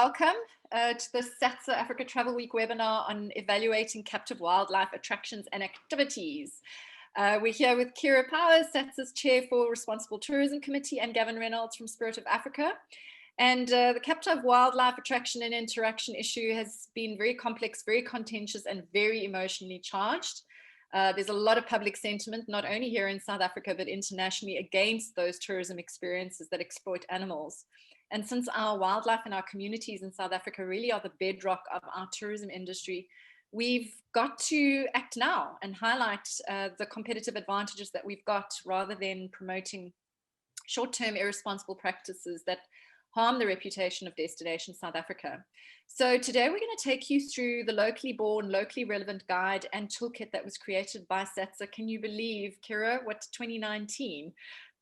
welcome to the SATSA Africa Travel Week webinar on evaluating captive wildlife attractions and activities. We're here with Kira Powers, SATSA's Chair for Responsible Tourism Committee, and Gavin Reynolds from Spirit of Africa. And the captive wildlife attraction and interaction issue has been very complex, very contentious, and very emotionally charged. There's a lot of public sentiment, not only here in South Africa, but internationally, against those tourism experiences that exploit animals. And since our wildlife and our communities in South Africa really are the bedrock of our tourism industry, we've got to act now and highlight the competitive advantages that we've got, rather than promoting short-term irresponsible practices that harm the reputation of Destination South Africa. So today we're going to take you through the locally born, locally relevant guide and toolkit that was created by SATSA. Can you believe, Kira, what 2019?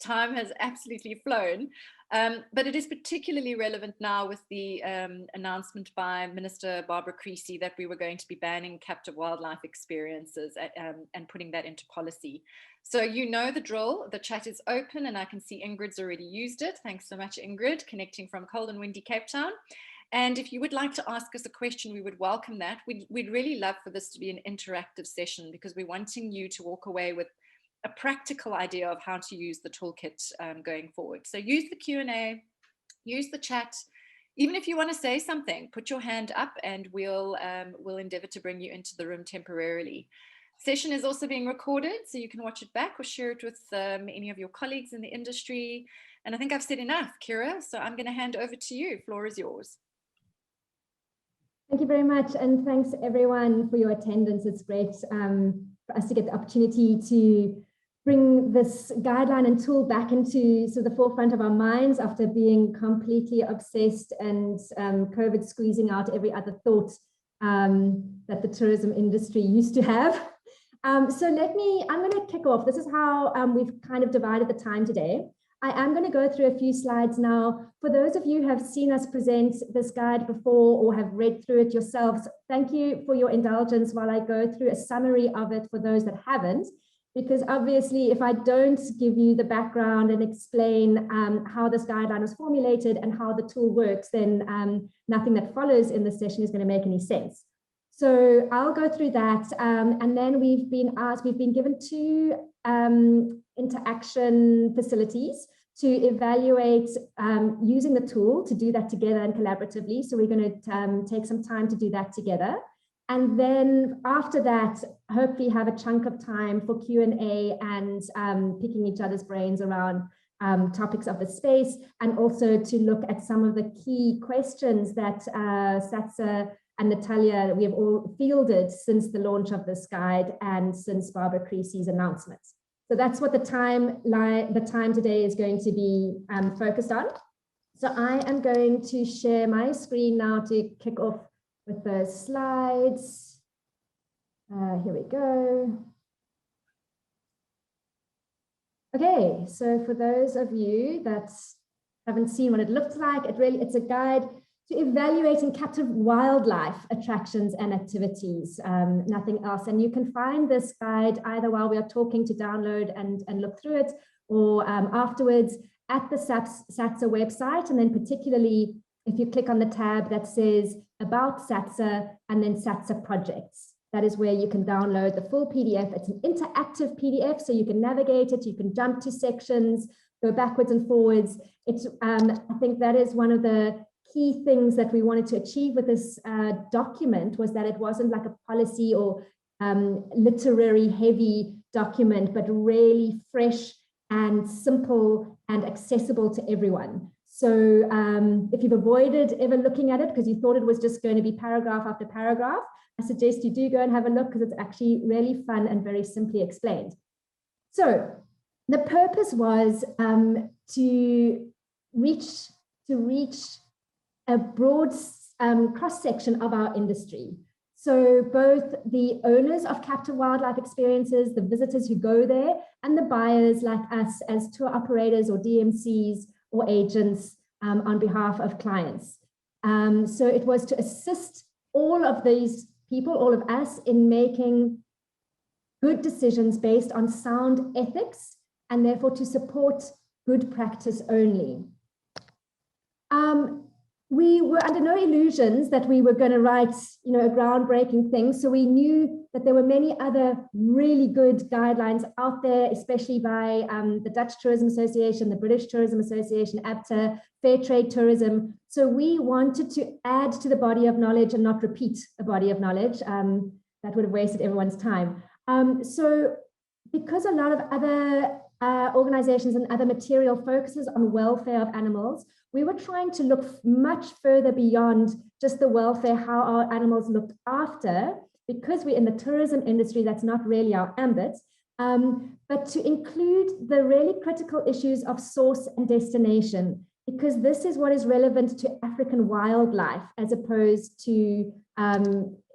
Time has absolutely flown. But it is particularly relevant now with the announcement by Minister Barbara Creecy that we were going to be banning captive wildlife experiences and putting that into policy. So you know the drill. The chat is open and I can see Ingrid's already used it. Thanks so much, Ingrid, connecting from cold and windy Cape Town. And if you would like to ask us a question, we would welcome that. We'd really love for this to be an interactive session, because we're wanting you to walk away with a practical idea of how to use the toolkit going forward. So use the Q&A, use the chat. Even if you want to say something, put your hand up and we'll endeavor to bring you into the room temporarily. Session is also being recorded, so you can watch it back or share it with any of your colleagues in the industry. And I think I've said enough, Kira, so I'm going to hand over to you. Floor is yours. Thank you very much, and thanks everyone for your attendance. It's great for us to get the opportunity to bring this guideline and tool back into the forefront of our minds after being completely obsessed and COVID squeezing out every other thought that the tourism industry used to have. So I'm going to kick off. This is how we've kind of divided the time today. I am going to go through a few slides now. For those of you who have seen us present this guide before or have read through it yourselves, thank you for your indulgence while I go through a summary of it for those that haven't. Because obviously, if I don't give you the background and explain how this guideline was formulated and how the tool works, then nothing that follows in this session is going to make any sense. So I'll go through that, and then we've been given two interaction facilities to evaluate using the tool to do that together and collaboratively. So we're going to take some time to do that together. And then after that, hopefully have a chunk of time for Q&A and picking each other's brains around topics of the space, and also to look at some of the key questions that SATSA and Natalia, we have all fielded since the launch of this guide and since Barbara Creecy's announcements. So that's what the time today is going to be focused on. So I am going to share my screen now to kick off with the slides. Here we go. Okay, so for those of you that haven't seen what it looks like, it's a guide to evaluating captive wildlife attractions and activities, nothing else. And you can find this guide either while we are talking to download and look through it, or afterwards at the SATSA website. And then particularly if you click on the tab that says About SATSA and then SATSA Projects, that is where you can download the full PDF. It's an interactive PDF, so you can navigate it, you can jump to sections, go backwards and forwards. It's I think that is one of the key things that we wanted to achieve with this document, was that it wasn't like a policy or literary heavy document, but really fresh and simple and accessible to everyone. So if you've avoided ever looking at it because you thought it was just going to be paragraph after paragraph, I suggest you do go and have a look, because it's actually really fun and very simply explained. So the purpose was to reach a broad cross-section of our industry. So both the owners of captive wildlife experiences, the visitors who go there, and the buyers like us as tour operators or DMCs or agents on behalf of clients. So it was to assist all of these people, all of us, in making good decisions based on sound ethics, and therefore to support good practice only. we were under no illusions that we were going to write, you know, a groundbreaking thing. So we knew that there were many other really good guidelines out there, especially by the Dutch Tourism Association, the British Tourism Association, ABTA, Fair Trade Tourism. So we wanted to add to the body of knowledge and not repeat a body of knowledge. That would have wasted everyone's time. So because a lot of other organizations and other material focuses on welfare of animals, we were trying to look much further beyond just the welfare, how our animals looked after, because we're in the tourism industry, that's not really our ambit, but to include the really critical issues of source and destination, because this is what is relevant to African wildlife as opposed to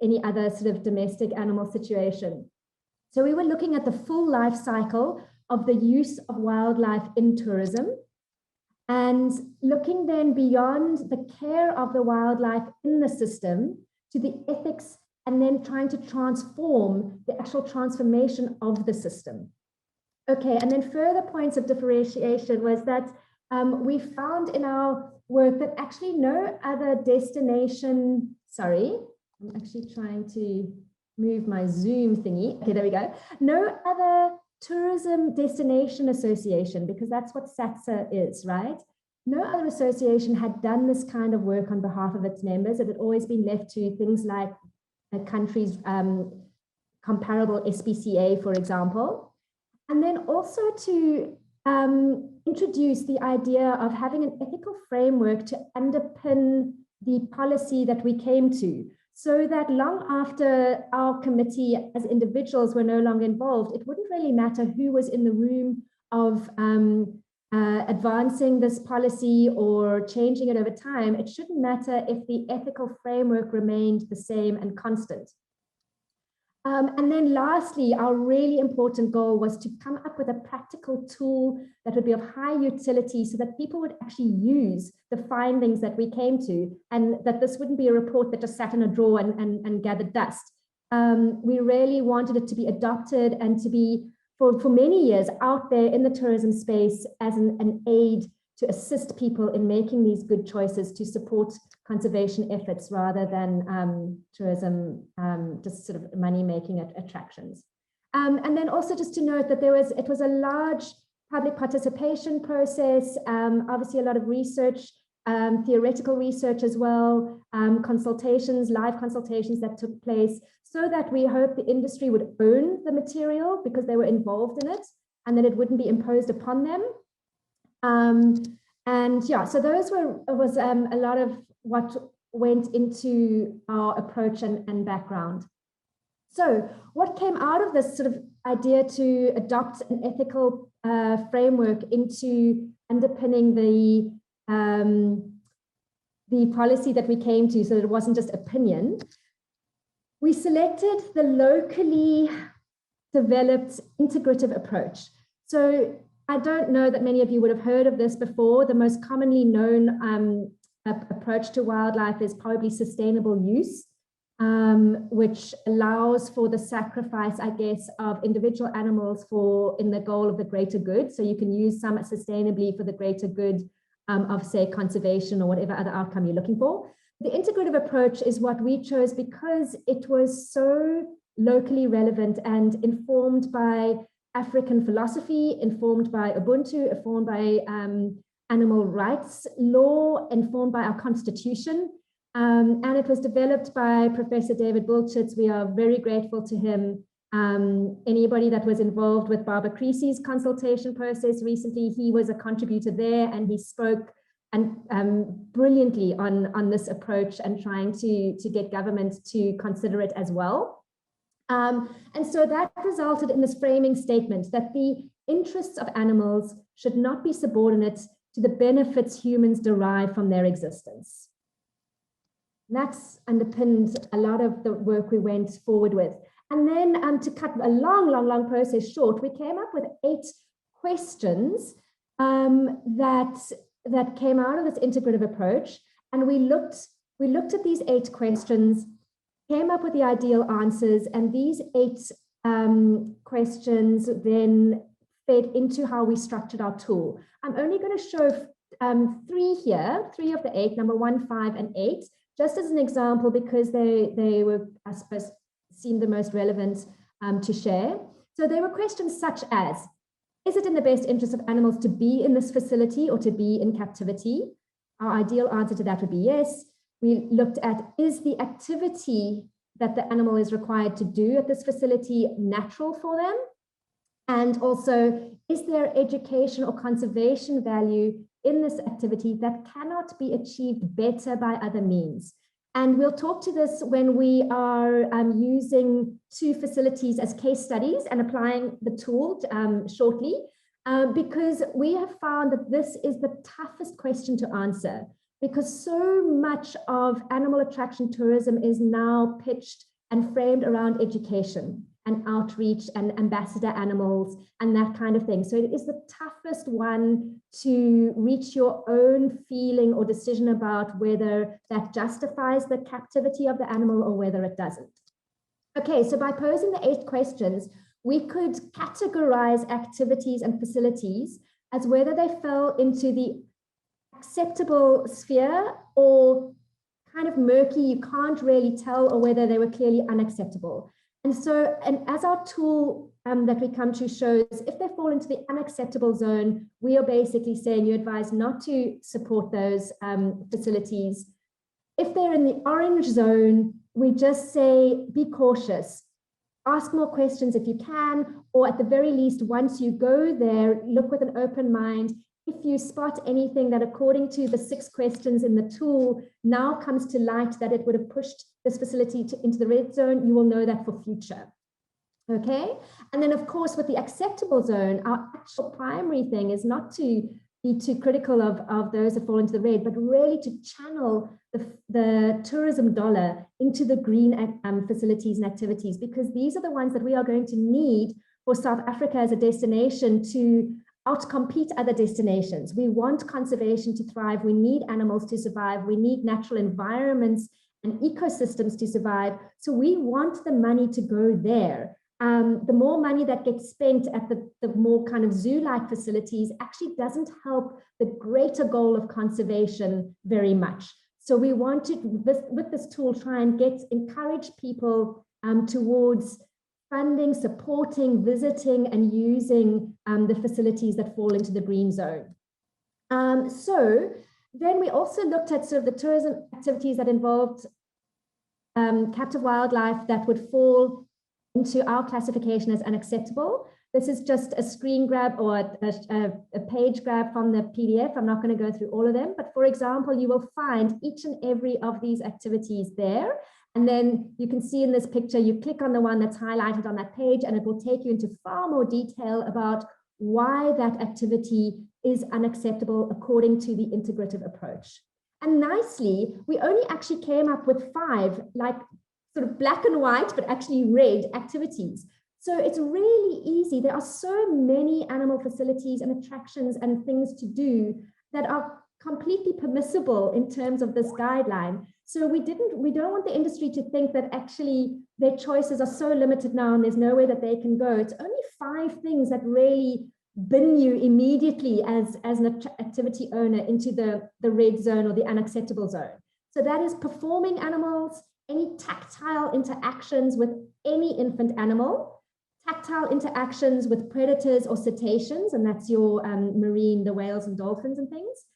any other sort of domestic animal situation. So we were looking at the full life cycle of the use of wildlife in tourism, and looking then beyond the care of the wildlife in the system to the ethics, and then trying to transform the actual transformation of the system. Okay, and then further points of differentiation was that we found in our work that actually no other destination, sorry, I'm actually trying to move my Zoom thingy. Okay, there we go. No other tourism destination association, because that's what SATSA is, right? No other association had done this kind of work on behalf of its members. It had always been left to things like a country's comparable SPCA, for example. And then also to introduce the idea of having an ethical framework to underpin the policy that we came to, so that long after our committee as individuals were no longer involved, it wouldn't really matter who was in the room of advancing this policy or changing it over time. It shouldn't matter if the ethical framework remained the same and constant. And then lastly, our really important goal was to come up with a practical tool that would be of high utility so that people would actually use the findings that we came to, and that this wouldn't be a report that just sat in a drawer and gathered dust. We really wanted it to be adopted and to be, for many years, out there in the tourism space as an aid to assist people in making these good choices to support conservation efforts rather than tourism, just sort of money-making attractions. And then also just to note that it was a large public participation process, obviously a lot of research, theoretical research as well, consultations, live consultations that took place, so that we hope the industry would own the material because they were involved in it, and that it wouldn't be imposed upon them. And yeah, so those was a lot of what went into our approach and background. So what came out of this sort of idea to adopt an ethical framework into underpinning the policy that we came to, so that it wasn't just opinion? We selected the locally developed integrative approach. So I don't know that many of you would have heard of this before. The most commonly known approach to wildlife is probably sustainable use, which allows for the sacrifice, I guess, of individual animals in the goal of the greater good. So you can use some sustainably for the greater good of, say, conservation or whatever other outcome you're looking for. The integrative approach is what we chose because it was so locally relevant and informed by African philosophy, informed by Ubuntu, informed by animal rights law, informed by our constitution. And it was developed by Professor David Bulchitz. We are very grateful to him. Anybody that was involved with Barbara Creasy's consultation process recently, he was a contributor there, and he spoke brilliantly on this approach and trying to get government to consider it as well. And so that resulted in this framing statement that the interests of animals should not be subordinate to the benefits humans derive from their existence. That's underpinned a lot of the work we went forward with. And then to cut a long process short, we came up with 8 questions that came out of this integrative approach. And we looked at these 8 questions, came up with the ideal answers, and these 8 questions then fed into how we structured our tool. I'm only going to show three here, 3 of the 8, number 1, 5, and 8, just as an example, because they were, I suppose, seemed the most relevant to share. So there were questions such as, is it in the best interest of animals to be in this facility or to be in captivity? Our ideal answer to that would be yes. We looked at, is the activity that the animal is required to do at this facility natural for them? And also, is there education or conservation value in this activity that cannot be achieved better by other means? And we'll talk to this when we are using 2 facilities as case studies and applying the tool shortly, because we have found that this is the toughest question to answer, because so much of animal attraction tourism is now pitched and framed around education and outreach and ambassador animals and that kind of thing. So it is the toughest one to reach your own feeling or decision about whether that justifies the captivity of the animal or whether it doesn't. Okay, so by posing the 8 questions, we could categorize activities and facilities as whether they fell into the acceptable sphere or kind of murky, you can't really tell, or whether they were clearly unacceptable. And so, and as our tool that we come to shows, if they fall into the unacceptable zone, we are basically saying you advise not to support those facilities. If they're in the orange zone, we just say, be cautious. Ask more questions if you can, or at the very least, once you go there, look with an open mind. If you spot anything that according to the 6 questions in the tool now comes to light that it would have pushed this facility into the red zone, you will know that for future. Okay, and then of course with the acceptable zone, our actual primary thing is not to be too critical of those that fall into the red, but really to channel the tourism dollar into the green facilities and activities, because these are the ones that we are going to need for South Africa as a destination to outcompete other destinations. We want conservation to thrive. We need animals to survive. We need natural environments and ecosystems to survive. So we want the money to go there. The more money that gets spent at the more kind of zoo-like facilities actually doesn't help the greater goal of conservation very much. So we want to, with this tool, try and encourage people towards funding, supporting, visiting, and using the facilities that fall into the green zone. So then we also looked at sort of the tourism activities that involved captive wildlife that would fall into our classification as unacceptable. This is just a screen grab or a page grab from the PDF. I'm not going to go through all of them, but for example, you will find each and every of these activities there. And then you can see in this picture, you click on the one that's highlighted on that page, and it will take you into far more detail about why that activity is unacceptable according to the integrative approach. And nicely, we only actually came up with 5, like sort of black and white, but actually red activities. So it's really easy. There are so many animal facilities and attractions and things to do that are completely permissible in terms of this guideline. So we don't want the industry to think that actually their choices are so limited now and there's nowhere that they can go. It's only 5 things that really bin you immediately as an activity owner into the red zone or the unacceptable zone. So that is performing animals, any tactile interactions with any infant animal, tactile interactions with predators or cetaceans, and that's your marine, the whales and dolphins and things,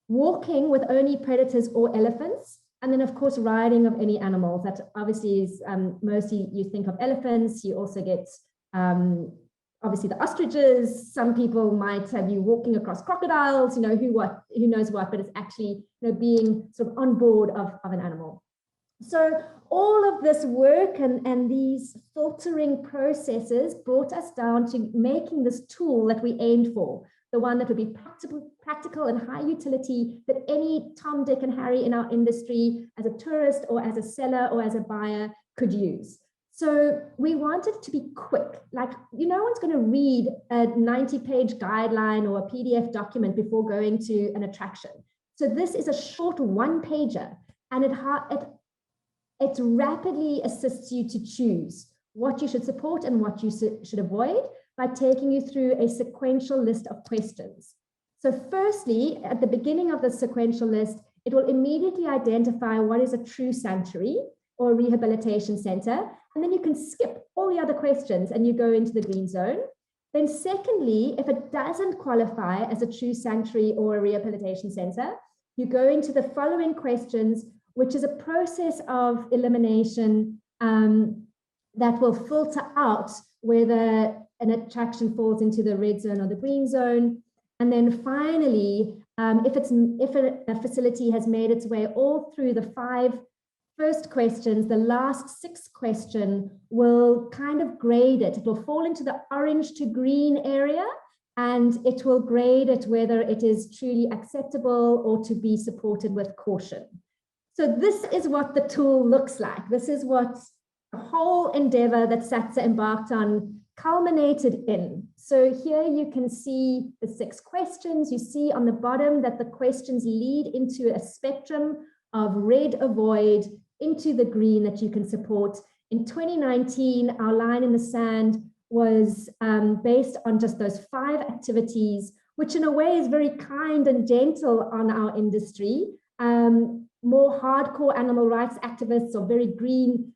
walking with only predators or elephants, and then of course riding of any animals. That obviously is mostly you think of elephants. You also get obviously the ostriches. Some people might have you walking across crocodiles, you know, who knows what, but it's actually, you know, being sort of on board of an animal. So all of this work and these filtering processes brought us down to making this tool that we aimed for, the one that would be practical and high utility that any Tom, Dick, and Harry in our industry, as a tourist or as a seller or as a buyer, could use. So we wanted it to be quick. Like, no one's going to read a 90-page guideline or a PDF document before going to an attraction. So this is a short 1-pager, and it rapidly assists you to choose what you should support and what you should avoid by taking you through a sequential list of questions. So firstly, at the beginning of the sequential list, it will immediately identify what is a true sanctuary or rehabilitation center. And then you can skip all the other questions and you go into the green zone. Then secondly, if it doesn't qualify as a true sanctuary or a rehabilitation center, you go into the following questions, which is a process of elimination that will filter out whether an attraction falls into the red zone or the green zone. And then finally, if a facility has made its way all through the 5 first questions, the last 6 question will kind of grade it. It will fall into the orange to green area, and it will grade it whether it is truly acceptable or to be supported with caution. So this is what the tool looks like. This is what the whole endeavor that SATSA embarked on culminated in. So here you can see the 6 questions. You see on the bottom that the questions lead into a spectrum of red, avoid, into the green that you can support. In 2019, our line in the sand was based on just those 5 activities, which in a way is very kind and gentle on our industry. More hardcore animal rights activists or very green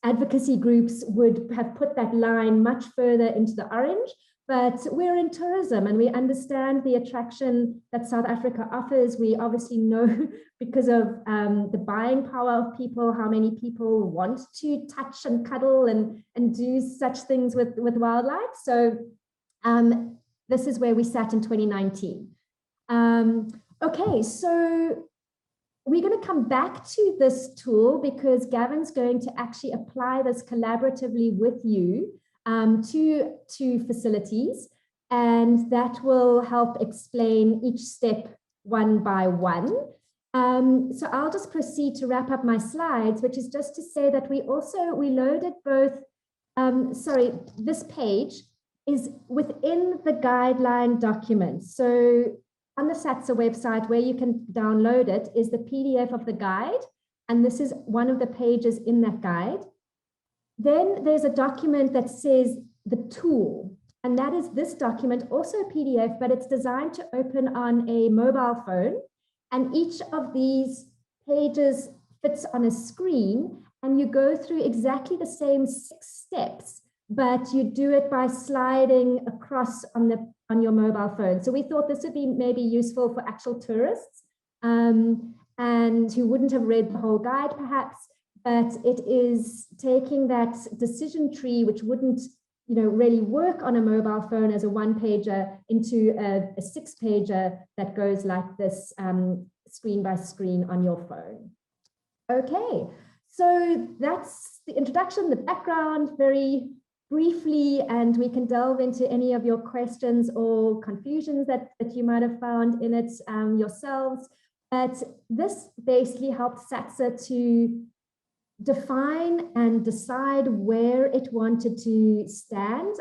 advocacy groups would have put that line much further into the orange. But we're in tourism and we understand the attraction that South Africa offers. We obviously know because of the buying power of people, how many people want to touch and cuddle and do such things with wildlife. So this is where we sat in 2019. Okay, so we're going to come back to this tool because Gavin's going to actually apply this collaboratively with you to facilities, and that will help explain each step one by one. So I'll just proceed to wrap up my slides, which is just to say that we loaded both, this page is within the guideline document. So on the SATSA website where you can download it is the PDF of the guide, and this is one of the pages in that guide. Then there's a document that says the tool, and that is this document, also a PDF, but it's designed to open on a mobile phone. And each of these pages fits on a screen, and you go through exactly the same 6 steps, but you do it by sliding across on your mobile phone. So we thought this would be maybe useful for actual tourists and who wouldn't have read the whole guide perhaps. But it is taking that decision tree, which wouldn't, really work on a mobile phone as a 1-pager, into a 6-pager that goes like this, screen by screen on your phone. Okay, so that's the introduction, the background, very briefly, and we can delve into any of your questions or confusions that you might have found in it yourselves. But this basically helped SATSA to define and decide where it wanted to stand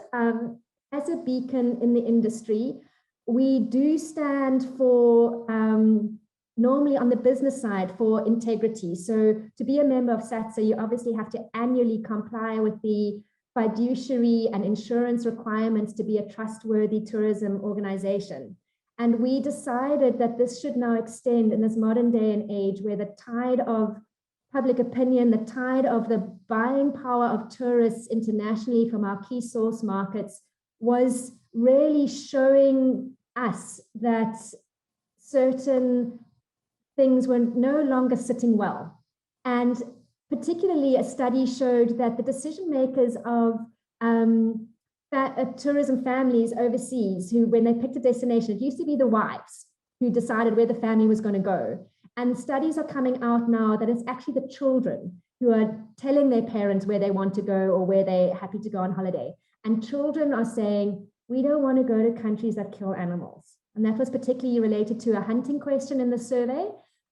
as a beacon in the industry. We do stand for, normally on the business side, for integrity. So to be a member of SATSA, you obviously have to annually comply with the fiduciary and insurance requirements to be a trustworthy tourism organization. And we decided that this should now extend in this modern day and age where the tide of public opinion, the tide of the buying power of tourists internationally from our key source markets was really showing us that certain things were no longer sitting well. And particularly a study showed that the decision makers of tourism families overseas, who when they picked a destination, it used to be the wives who decided where the family was going to go. And studies are coming out now that it's actually the children who are telling their parents where they want to go or where they're happy to go on holiday. And children are saying, we don't want to go to countries that kill animals. And that was particularly related to a hunting question in the survey.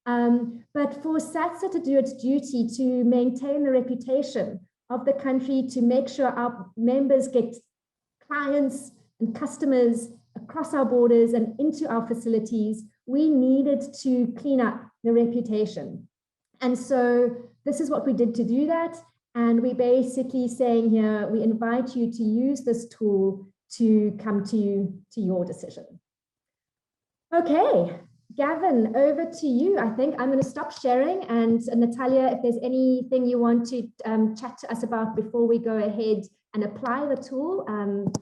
But for SATSA to do its duty to maintain the reputation of the country, to make sure our members get clients and customers across our borders and into our facilities, we needed to clean up the reputation. And so this is what we did to do that. And we basically saying here, we invite you to use this tool to come to your decision. Okay, Gavin, over to you. I think I'm going to stop sharing, and Natalia, if there's anything you want to chat to us about before we go ahead and apply the tool,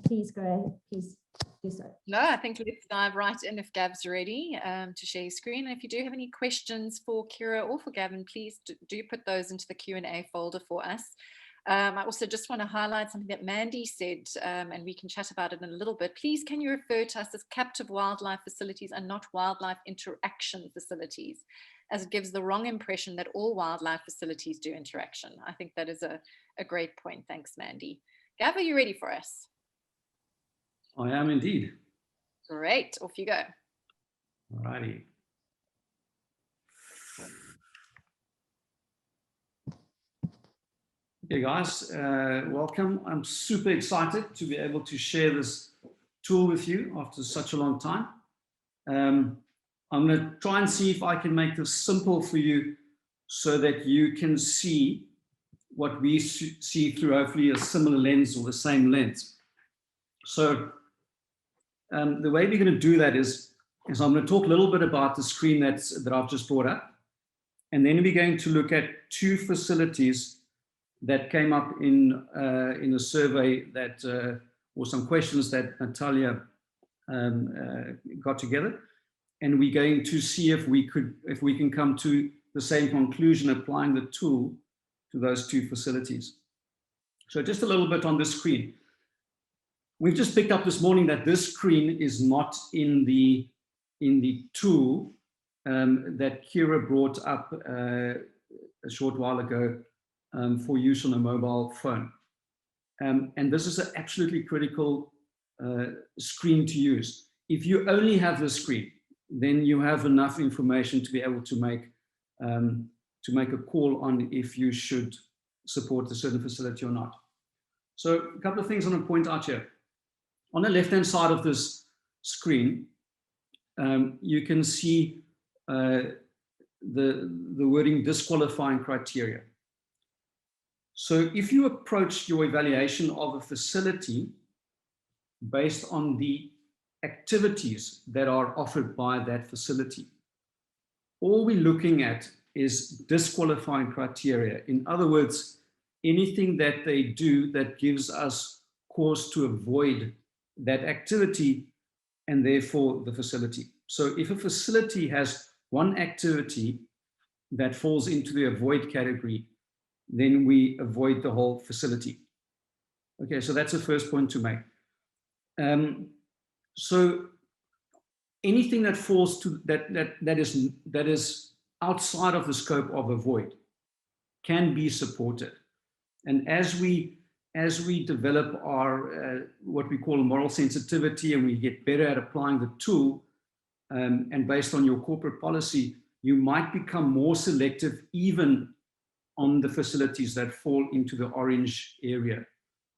please go ahead, please do so. No, I think let's dive right in if Gav's ready to share his screen. And if you do have any questions for Kira or for Gavin, please do put those into the Q&A folder for us. I also just want to highlight something that Mandy said, and we can chat about it in a little bit. Please, can you refer to us as captive wildlife facilities and not wildlife interaction facilities, as it gives the wrong impression that all wildlife facilities do interaction. I think that is a great point. Thanks, Mandy. Gav, are you ready for us? I am indeed. Great, off you go. All righty. Hey guys, welcome. I'm super excited to be able to share this tool with you after such a long time. I'm going to try and see if I can make this simple for you so that you can see what we see through hopefully a similar lens or the same lens. So the way we're going to do that is I'm going to talk a little bit about the screen that I've just brought up, and then we're going to look at two facilities that came up in a survey that or some questions that Natalia got together, and we're going to see if we can come to the same conclusion applying the tool to those two facilities. So just a little bit on this screen. We've just picked up this morning that this screen is not in the tool that Kira brought up a short while ago for use on a mobile phone. And this is an absolutely critical screen to use. If you only have the screen, then you have enough information to be able to make a call on if you should support a certain facility or not. So a couple of things I want to point out here. On the left-hand side of this screen, you can see the wording disqualifying criteria. So if you approach your evaluation of a facility based on the activities that are offered by that facility, all we're looking at is disqualifying criteria. In other words, anything that they do that gives us cause to avoid that activity and therefore the facility. So if a facility has one activity that falls into the avoid category, then we avoid the whole facility. Okay, so that's the first point to make. So anything that falls to that is outside of the scope of avoid can be supported. And as we develop our what we call moral sensitivity, and we get better at applying the tool, and based on your corporate policy, you might become more selective even on the facilities that fall into the orange area.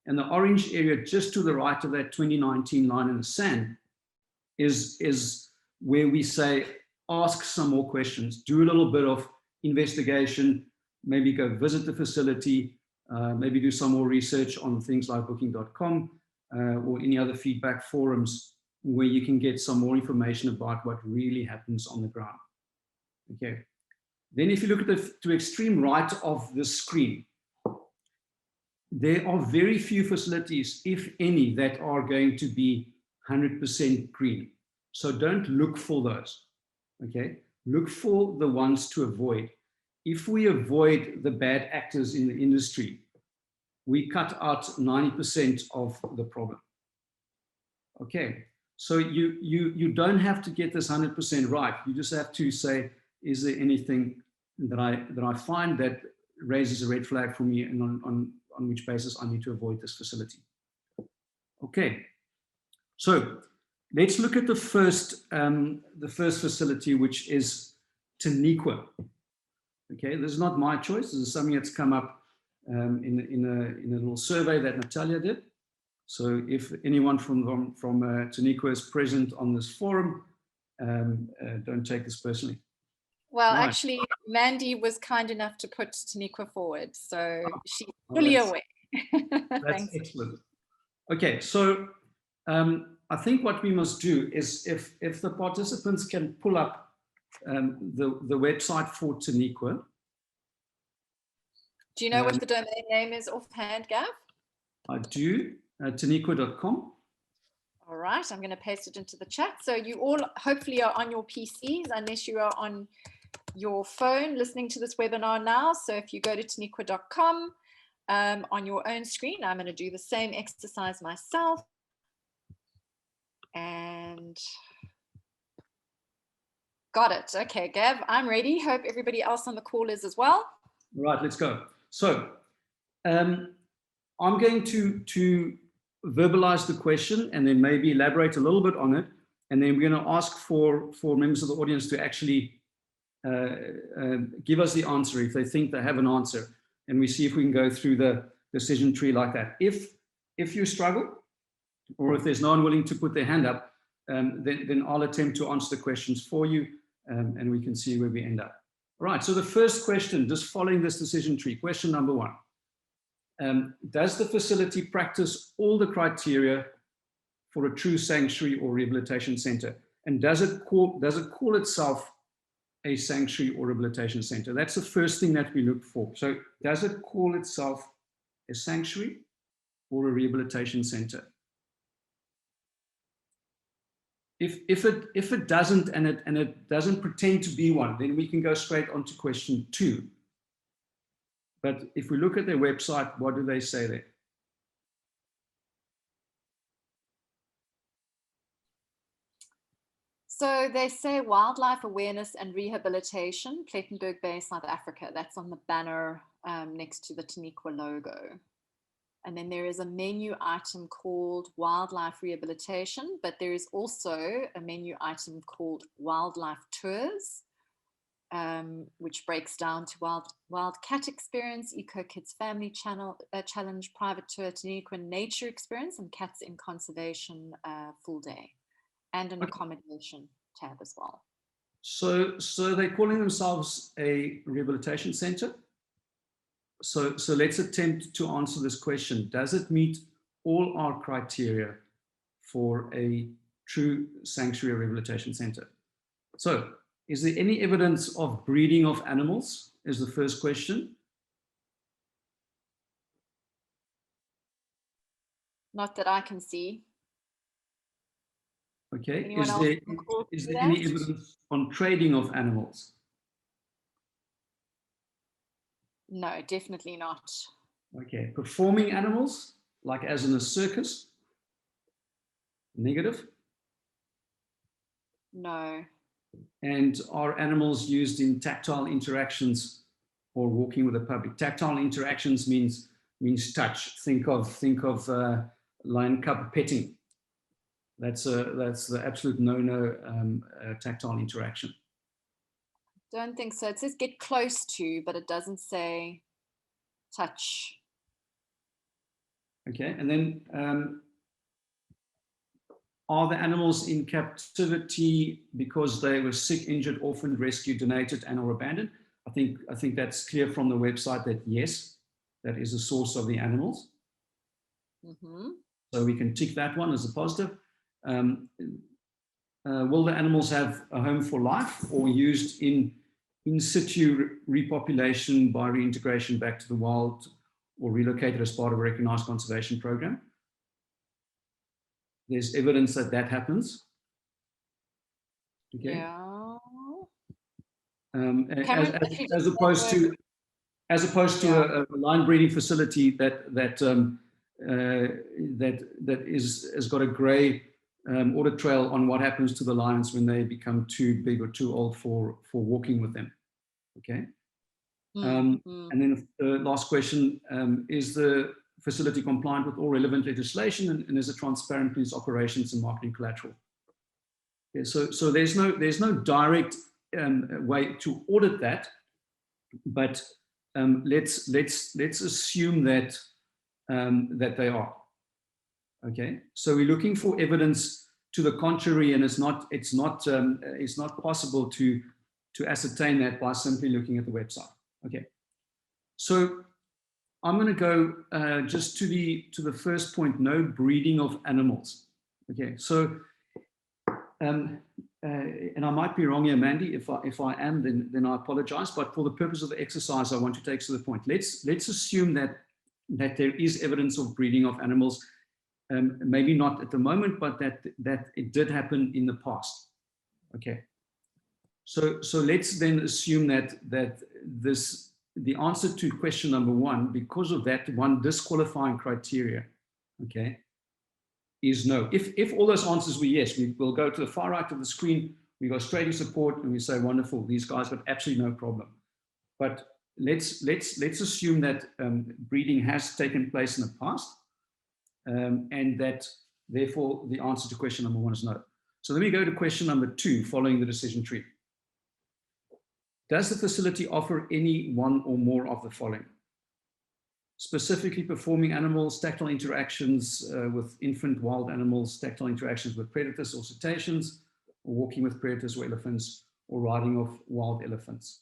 And the orange area just to the right of that 2019 line in the sand is where we say, ask some more questions, do a little bit of investigation, maybe go visit the facility, maybe do some more research on things like booking.com or any other feedback forums where you can get some more information about what really happens on the ground. Okay. Then if you look at the extreme right of the screen, there are very few facilities, if any, that are going to be 100% green. So don't look for those, okay? Look for the ones to avoid. If we avoid the bad actors in the industry, we cut out 90% of the problem. Okay, so you don't have to get this 100% right. You just have to say, is there anything that I find that raises a red flag for me, and on which basis I need to avoid this facility? Okay, so let's look at the first facility, which is Taniqua. Okay, this is not my choice. This is something that's come up in a little survey that Natalia did. So if anyone from Taniqua is present on this forum, don't take this personally. Well, right. Actually, Mandy was kind enough to put Taniqua forward, so she's fully aware. That's excellent. Okay, so I think what we must do is if the participants can pull up the website for Taniqua. Do you know what the domain name is offhand, Gav? I do, taniqua.com. All right, I'm going to paste it into the chat. So you all hopefully are on your PCs, unless you are on your phone listening to this webinar now. So if you go to taniqua.com on your own screen, I'm going to do the same exercise myself. And got it. Okay, Gav, I'm ready. Hope everybody else on the call is as well. Right, let's go. So I'm going to verbalize the question and then maybe elaborate a little bit on it. And then we're going to ask for members of the audience to actually give us the answer if they think they have an answer. And we see if we can go through the decision tree like that. If you struggle, or if there's no one willing to put their hand up, then I'll attempt to answer the questions for you, and we can see where we end up. All right, so the first question, just following this decision tree, question number 1. Does the facility practice all the criteria for a true sanctuary or rehabilitation center? And does it call itself a sanctuary or rehabilitation center? That's the first thing that we look for. So does it call itself a sanctuary or a rehabilitation center? If it doesn't and it doesn't pretend to be one, then we can go straight on to question 2. But if we look at their website, what do they say there? So they say wildlife awareness and rehabilitation, Plettenberg Bay, South Africa. That's on the banner next to the Taniqua logo. And then there is a menu item called wildlife rehabilitation, but there is also a menu item called wildlife tours, which breaks down to wild cat experience, Eco Kids Family Challenge, private tour, Taniqua nature experience, and cats in conservation full day, and an accommodation tab as well. So they're calling themselves a rehabilitation center. So let's attempt to answer this question. Does it meet all our criteria for a true sanctuary rehabilitation center? So is there any evidence of breeding of animals is the first question. Not that I can see. Okay, is there any evidence on trading of animals? No, definitely not. Okay, performing animals, like as in a circus? Negative? No. And are animals used in tactile interactions or walking with the public? Tactile interactions means touch. Think of lion cub petting. That's the absolute no-no tactile interaction. Don't think so. It says get close to, but it doesn't say touch. Okay, and then are the animals in captivity because they were sick, injured, orphaned, rescued, donated, and or abandoned? I think that's clear from the website that yes, that is the source of the animals. Mm-hmm. So we can tick that one as a positive. Will the animals have a home for life or used in situ repopulation by reintegration back to the wild or relocated as part of a recognized conservation program? There's evidence that that happens. Okay. Yeah. As opposed to yeah, a line breeding facility that has got a grey audit trail on what happens to the lions when they become too big or too old for walking with them. Okay. And then the last question, is the facility compliant with all relevant legislation and is it transparent in its operations and marketing collateral? Okay, so there's no direct way to audit that, but let's assume that that they are. Okay, so we're looking for evidence to the contrary, and it's not possible to ascertain that by simply looking at the website. Okay, so I'm going to go just to the first point: no breeding of animals. Okay, so, and I might be wrong here, Mandy. If I am, then I apologize. But for the purpose of the exercise, I want to take to the point. Let's assume that there is evidence of breeding of animals, maybe not at the moment, but that it did happen in the past. Okay. So let's then assume that the answer to question number 1, because of that one disqualifying criteria, okay, is no. If all those answers were yes, we will go to the far right of the screen, we go straight to support, and we say, wonderful, these guys got absolutely no problem. But let's assume that breeding has taken place in the past, and that therefore the answer to question number 1 is no. So let me go to question number 2, following the decision tree. Does the facility offer any one or more of the following? Specifically performing animals, tactile interactions with infant wild animals, tactile interactions with predators or cetaceans, or walking with predators or elephants, or riding of wild elephants.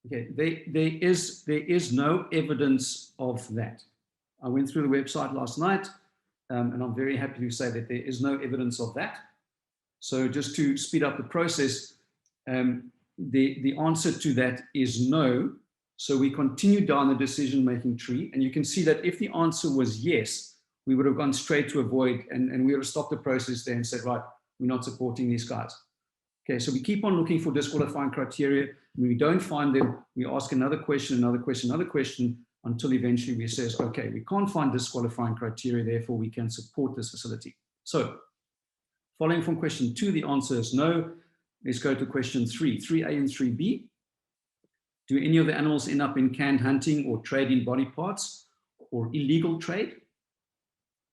Okay, there is no evidence of that. I went through the website last night, and I'm very happy to say that there is no evidence of that. So just to speed up the process, the answer to that is no. So we continue down the decision-making tree, and you can see that if the answer was yes, we would have gone straight to avoid, and we would have stopped the process there and said, right, we're not supporting these guys. Okay, so we keep on looking for disqualifying criteria. When we don't find them, we ask another question, another question, another question, until eventually we say, okay, we can't find disqualifying criteria, therefore we can support this facility. So following from question 2, the answer is no. Let's go to question 3, 3A and 3B. Do any of the animals end up in canned hunting or trade in body parts or illegal trade?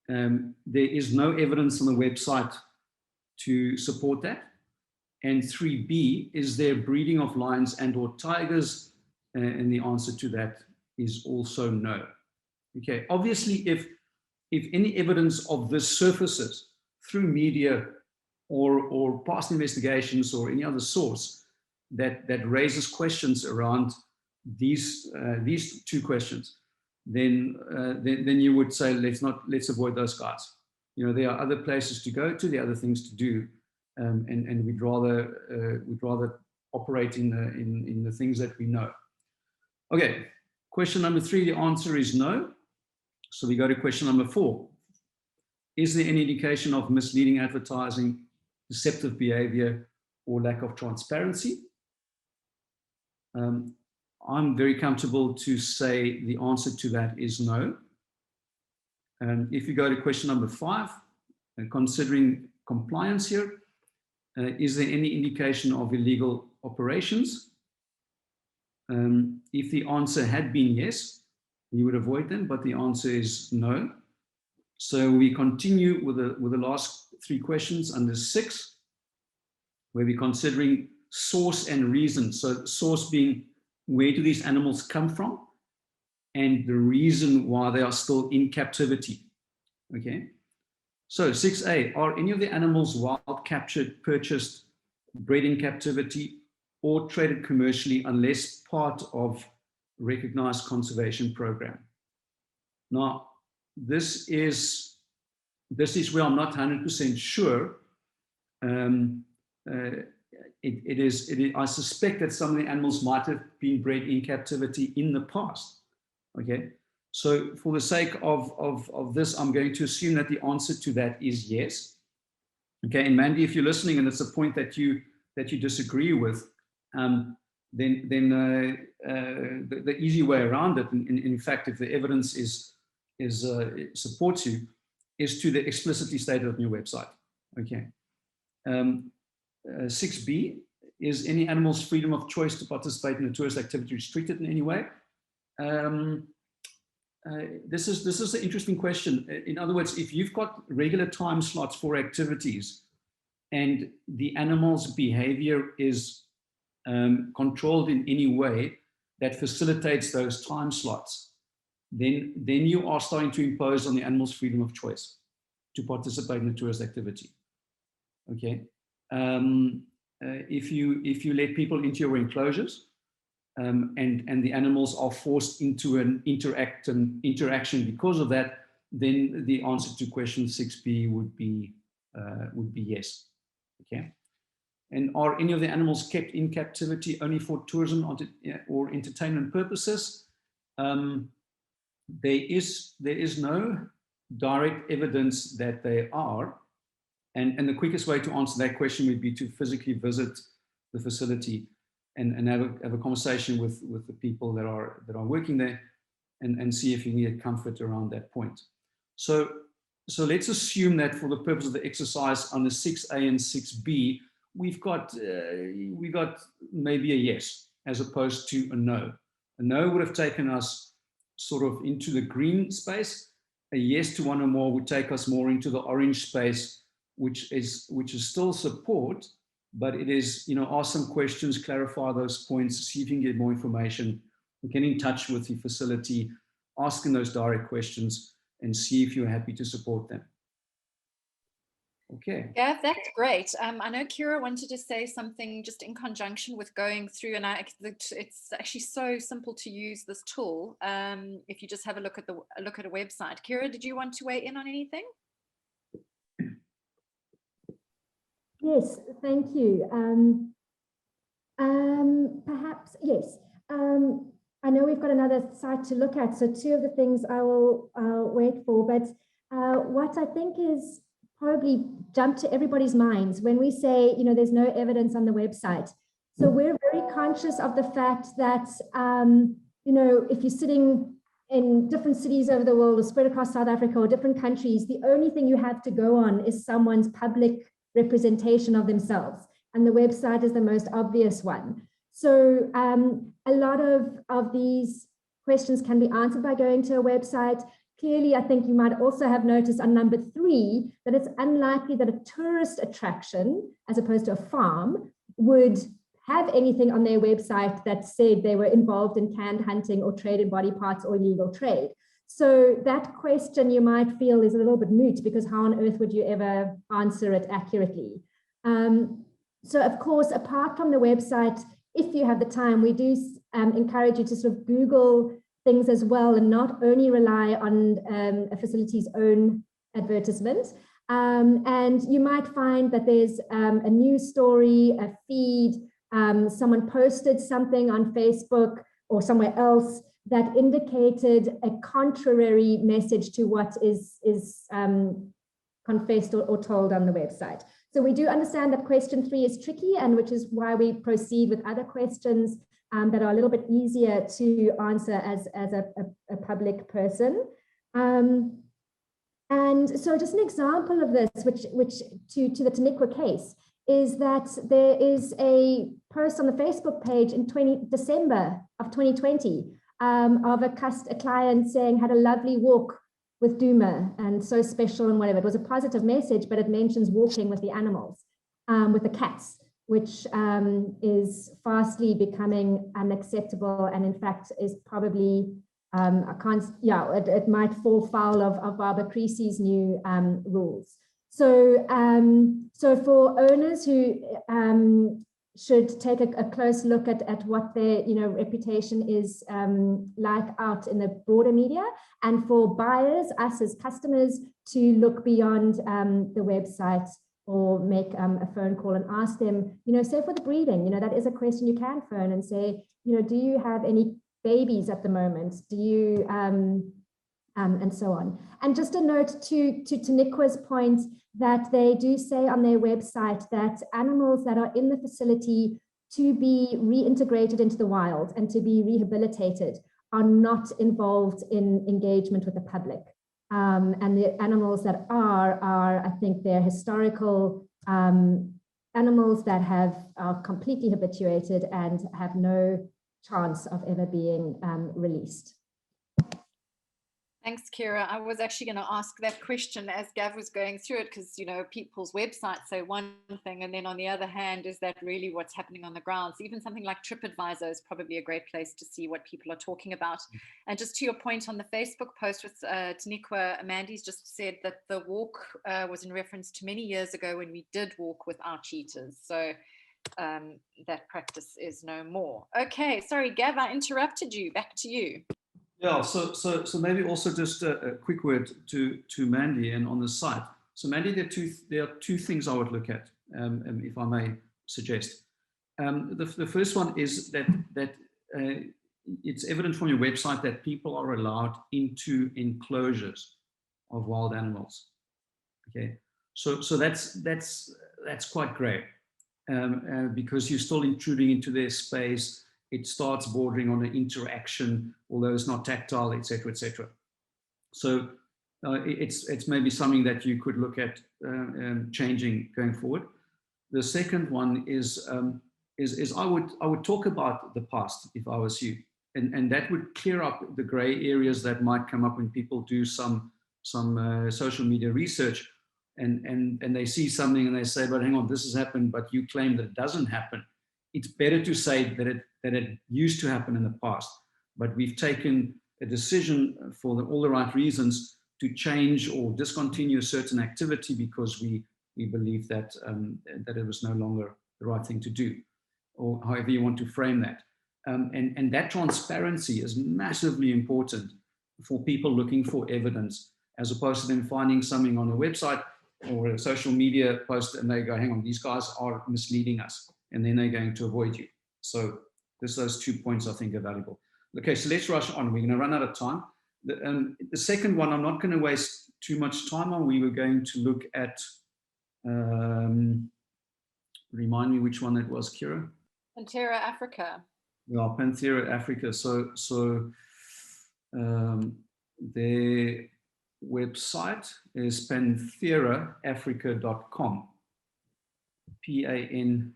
There is no evidence on the website to support that. And 3B, is there breeding of lions and or tigers? And the answer to that is also no. Okay, obviously if any evidence of this surfaces through media or past investigations or any other source that raises questions around these 2 questions, then you would say let's avoid those guys. You know, there are other places to go to, there are other things to do, and we'd rather operate in the things that we know. Okay, question number 3, the answer is no. So we go to question number 4. Is there any indication of misleading advertising, deceptive behavior, or lack of transparency? I'm very comfortable to say the answer to that is no. If you go to question number 5, considering compliance here, is there any indication of illegal operations? If the answer had been yes, we would avoid them, but the answer is no. So we continue with the last 3 questions under 6, where we're considering source and reason. So source being, where do these animals come from? And the reason why they are still in captivity. Okay. So 6A, are any of the animals wild captured, purchased, bred in captivity, or traded commercially unless part of recognized conservation program? Now, this is where I'm not 100% sure. I suspect that some of the animals might have been bred in captivity in the past. Okay, so for the sake of this, I'm going to assume that the answer to that is yes. Okay, and Mandy, if you're listening and it's a point that you disagree with, then the easy way around it, in fact, if the evidence supports you, is to the explicitly stated on your website. Okay. 6B, is any animal's freedom of choice to participate in a tourist activity restricted in any way? This is an interesting question. In other words, if you've got regular time slots for activities and the animal's behavior is controlled in any way that facilitates those time slots, then you are starting to impose on the animal's freedom of choice to participate in a tourist activity. Okay. If you let people into your enclosures and the animals are forced into an interaction because of that, then the answer to question 6B would be yes. Okay. And are any of the animals kept in captivity only for tourism or entertainment purposes? There is no direct evidence that they are. And the quickest way to answer that question would be to physically visit the facility and have a conversation with the people that are working there and see if you can get comfort around that point. So let's assume that for the purpose of the exercise on the 6A and 6B, we've got maybe a yes as opposed to a no. A no would have taken us sort of into the green space. A yes to one or more would take us more into the orange space, which is still support, but it is, ask some questions, clarify those points, see if you can get more information, get in touch with the facility, asking those direct questions, and see if you're happy to support them. Okay. Yeah, that's great. I know Kira wanted to say something just in conjunction with going through, and it's actually so simple to use this tool. If you just have a look at a website. Kira, did you want to weigh in on anything? Yes, thank you. Perhaps, yes. I know we've got another site to look at, so two of the things I'll wait for, but what I think is probably jump to everybody's minds when we say, there's no evidence on the website. So we're very conscious of the fact that, if you're sitting in different cities over the world or spread across South Africa or different countries, the only thing you have to go on is someone's public representation of themselves. And the website is the most obvious one. So a lot of these questions can be answered by going to a website. Clearly, I think you might also have noticed on number 3 that it's unlikely that a tourist attraction, as opposed to a farm, would have anything on their website that said they were involved in canned hunting or trade in body parts or illegal trade. So that question you might feel is a little bit moot, because how on earth would you ever answer it accurately? So of course, apart from the website, if you have the time, we do encourage you to sort of Google things as well and not only rely on a facility's own advertisement. And you might find that there's a news story, a feed, someone posted something on Facebook or somewhere else that indicated a contrary message to what is confessed or told on the website. So we do understand that question 3 is tricky, and which is why we proceed with other questions that are a little bit easier to answer as a public person. And so just an example of this, which to the Taniqua case, is that there is a post on the Facebook page in December of 2020 of a client saying had a lovely walk with Duma and so special and whatever. It was a positive message, but it mentions walking with the animals, with the cats, which is fastly becoming unacceptable, and in fact is probably it might fall foul of Barbara Creasy's new rules. So so for owners who should take a close look at what their reputation is like out in the broader media, and for buyers, us as customers, to look beyond the website or make a phone call and ask them, say for the breeding, that is a question you can phone and say, do you have any babies at the moment? Do you, and so on. And just a note to Taniqua's point that they do say on their website that animals that are in the facility to be reintegrated into the wild and to be rehabilitated are not involved in engagement with the public. And the animals that are, I think, they're historical animals that are completely habituated and have no chance of ever being released. Thanks, Kira. I was actually going to ask that question as Gav was going through it, because, people's websites say one thing, and then on the other hand, is that really what's happening on the ground? So even something like TripAdvisor is probably a great place to see what people are talking about. And just to your point on the Facebook post with Taniqua, Mandy's just said that the walk was in reference to many years ago when we did walk with our cheetahs. So that practice is no more. Okay, sorry, Gav, I interrupted you. Back to you. Yeah, so maybe also just a quick word to Mandy and on the site. So Mandy, there are two things I would look at, if I may suggest. The first one is that it's evident from your website that people are allowed into enclosures of wild animals. Okay, so that's quite great, because you're still intruding into their space. It starts bordering on an interaction, although it's not tactile, etc., etc. So it's maybe something that you could look at changing going forward. The second one is I would talk about the past if I was you, and that would clear up the grey areas that might come up when people do some social media research, and they see something and they say, but hang on, this has happened, but you claim that it doesn't happen. It's better to say that it used to happen in the past, but we've taken a decision for all the right reasons to change or discontinue a certain activity because we believe that that it was no longer the right thing to do, or however you want to frame that. And that transparency is massively important for people looking for evidence, as opposed to them finding something on a website or a social media post and they go, hang on, these guys are misleading us, and then they're going to avoid you. So those 2 points I think are valuable. Okay, so let's rush on. We're going to run out of time. The second one, I'm not going to waste too much time on. We were going to look at, remind me which one it was, Kira? Panthera Africa. Yeah, Panthera Africa. So their website is pantheraafrica.com. PANTHERA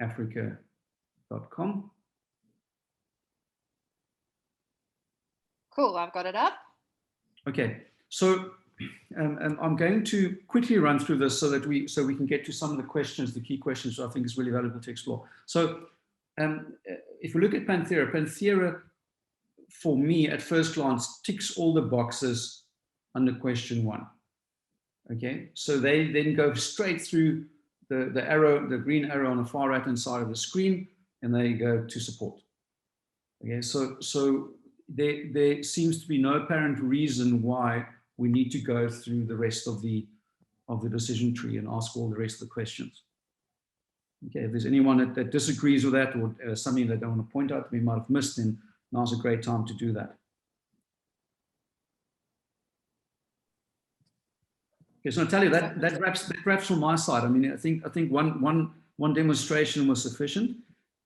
Africa.com. Cool, I've got it up. Okay, so I'm going to quickly run through this so that we can get to some of the questions, the key questions, which I think is really valuable to explore. So if we look at Panthera, for me at first glance ticks all the boxes under question 1. Okay, so they then go straight through the arrow, the green arrow on the far right hand side of the screen, and they go to support. Okay, so there seems to be no apparent reason why we need to go through the rest of the decision tree and ask all the rest of the questions. Okay, if there's anyone that disagrees with that, or something that they want to point out we might have missed, then now's a great time to do that. Okay, so Natalia, that wraps from my side. I mean, I think one demonstration was sufficient.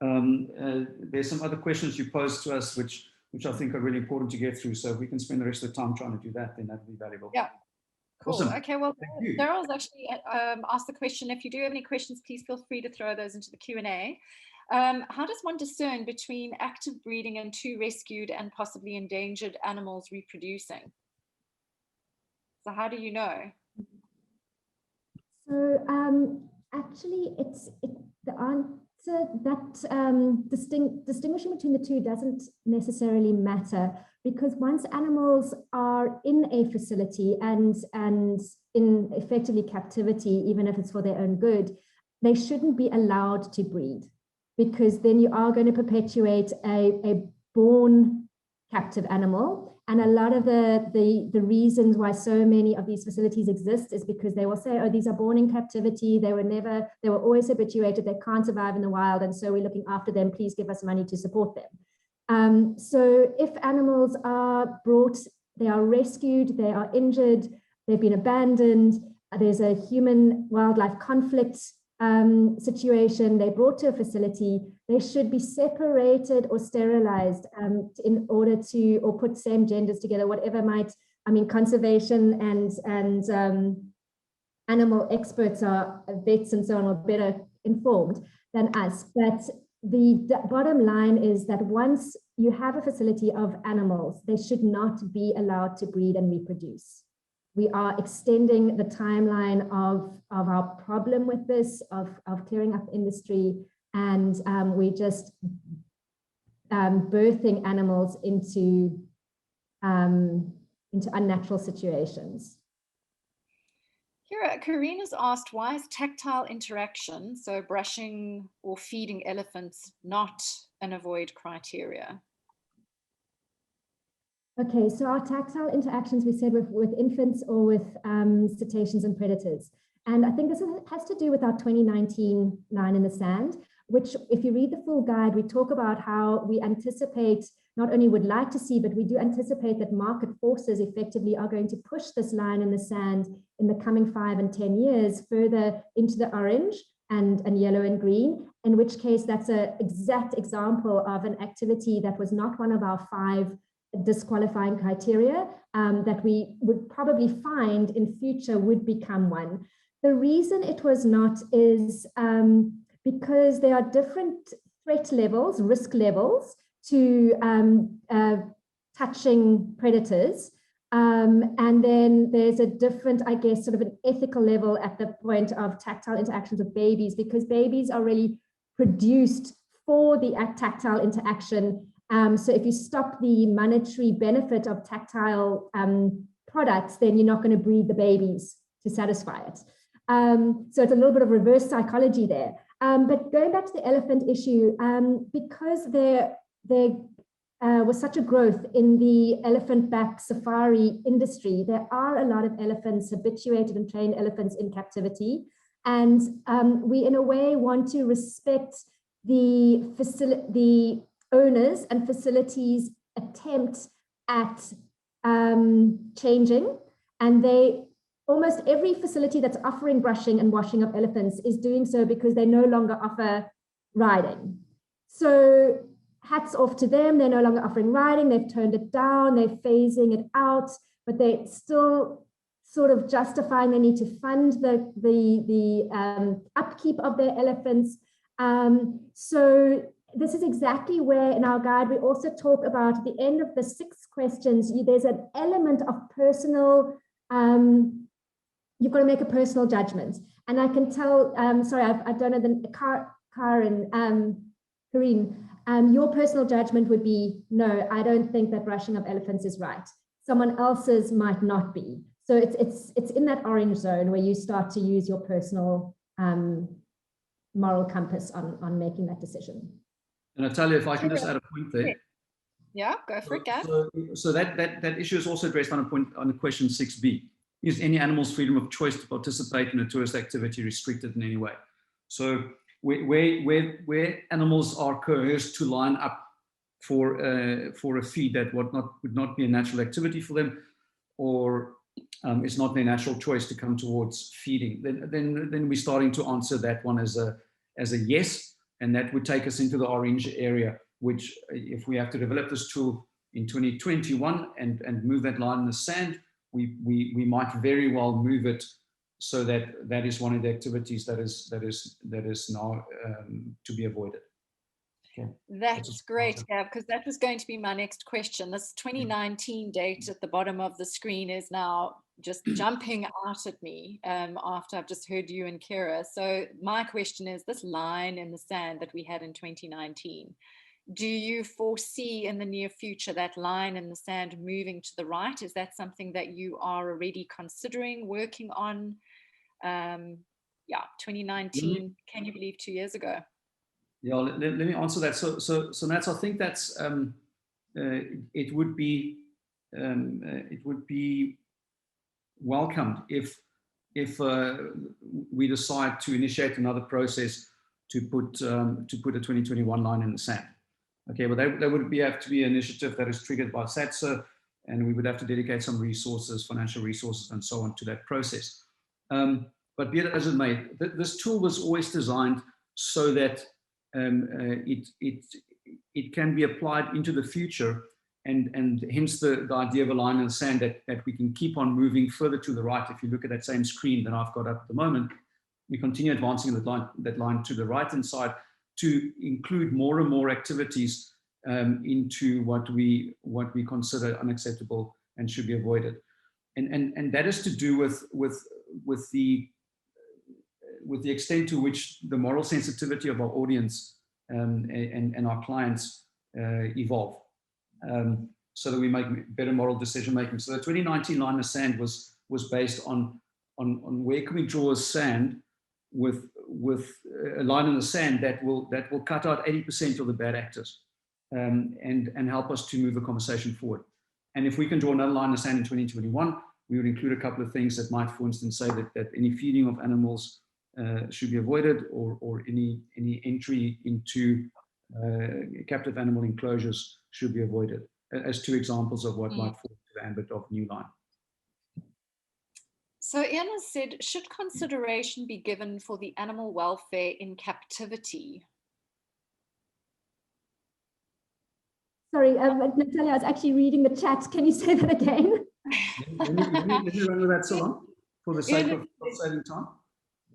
There's some other questions you posed to us, which I think are really important to get through. So if we can spend the rest of the time trying to do that, then that'd be valuable. Yeah. Cool. Awesome. Okay, well, Daryl's actually asked the question. If you do have any questions, please feel free to throw those into the Q&A. How does one discern between active breeding and 2 rescued and possibly endangered animals reproducing? So how do you know? So actually, the answer that distinguishing between the two doesn't necessarily matter, because once animals are in a facility and in effectively captivity, even if it's for their own good, they shouldn't be allowed to breed, because then you are going to perpetuate a born captive animal. And a lot of the reasons why so many of these facilities exist is because they will say, oh, these are born in captivity. They were always habituated. They can't survive in the wild. And so we're looking after them. Please give us money to support them. So if animals are brought, they are rescued, they are injured, they've been abandoned, there's a human wildlife conflict situation, they're brought to a facility, they should be separated or sterilized in order to, or put same genders together, whatever might, I mean, conservation and animal experts are, vets and so on, are better informed than us. But the bottom line is that once you have a facility of animals, they should not be allowed to breed and reproduce. We are extending the timeline of our problem with this, of clearing up industry, and we're just birthing animals into unnatural situations. Karina's asked, why is tactile interaction, so brushing or feeding elephants, not an avoid criteria? Okay, so our tactile interactions, we said, with infants or with cetaceans and predators. And I think this has to do with our 2019 line in the sand, which, if you read the full guide, we talk about how we anticipate, not only would like to see, but we do anticipate that market forces effectively are going to push this line in the sand in the coming 5 and 10 years further into the orange and yellow and green, in which case that's an exact example of an activity that was not one of our 5 disqualifying criteria that we would probably find in future would become one. The reason it was not is because there are different threat levels, risk levels to touching predators. And then there's a different, I guess, sort of an ethical level at the point of tactile interactions with babies, because babies are really produced for the tactile interaction. So if you stop the monetary benefit of tactile products, then you're not going to breed the babies to satisfy it. So it's a little bit of reverse psychology there. But going back to the elephant issue, because there was such a growth in the elephant-back safari industry, there are a lot of elephants, habituated and trained elephants in captivity. And we, in a way, want to respect the owners and facilities' attempt at changing. And almost every facility that's offering brushing and washing of elephants is doing so because they no longer offer riding. So hats off to them. They're no longer offering riding. They've toned it down. They're phasing it out, but they're still sort of justifying they need to fund the upkeep of their elephants. So this is exactly where in our guide we also talk about at the end of the 6 questions, there's an element of personal, you've got to make a personal judgment. And I can tell, sorry, I don't know the Karine, your personal judgment would be, no, I don't think that brushing of elephants is right. Someone else's might not be. So it's in that orange zone where you start to use your personal moral compass on making that decision. And Natalia, if I can just add a point there. Yeah, go for it, Gav. So that issue is also addressed on the question 6b. Is any animal's freedom of choice to participate in a tourist activity restricted in any way? So where animals are coerced to line up for a feed that would not be a natural activity for them, or it's not their natural choice to come towards feeding, then we're starting to answer that one as a yes. And that would take us into the orange area, which if we have to develop this tool in 2021 and move that line in the sand, we might very well move it so that is one of the activities that is now to be avoided. Okay. That's great, Gav, because that was going to be my next question. This 2019 date at the bottom of the screen is now just jumping out at me after I've just heard you and Kira. So my question is, this line in the sand that we had in 2019, do you foresee in the near future that line in the sand moving to the right? Is that something that you are already considering working on? 2019, can you believe 2 years ago? Yeah, let me answer that. So Nats, I think that's it would be welcomed if we decide to initiate another process to put a 2021 line in the sand. Okay, but that would have to be an initiative that is triggered by SATSA, and we would have to dedicate some resources, financial resources, and so on to that process. But be it as it may, this tool was always designed so that it can be applied into the future, and hence the idea of a line in the sand that we can keep on moving further to the right. If you look at that same screen that I've got up at the moment, we continue advancing that line to the right hand side to include more and more activities into what we consider unacceptable and should be avoided, and that is to do with the extent to which the moral sensitivity of our audience and our clients evolve, so that we make better moral decision making. So the 2019 line of sand was based on on where can we draw a sand with a line in the sand that will cut out 80% of the bad actors, and help us to move the conversation forward. And if we can draw another line in the sand in 2021, we would include a couple of things that might, for instance, say that any feeding of animals should be avoided, or any entry into captive animal enclosures should be avoided, as two examples of what might fall into the ambit of new line. So Ian has said, should consideration be given for the animal welfare in captivity? Sorry, Natalia, I was actually reading the chat. Can you say that again? Let me run with that, Salon, for the sake of saving time.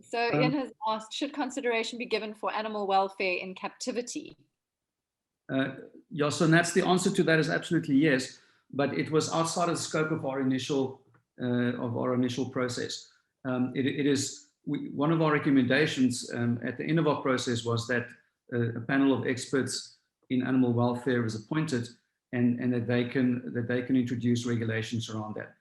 So Ian has asked, should consideration be given for animal welfare in captivity? Yeah, so that's the answer to that is absolutely yes, but it was outside of the scope of our initial process. One of our recommendations at the end of our process was that a panel of experts in animal welfare is appointed, and that they can introduce regulations around that.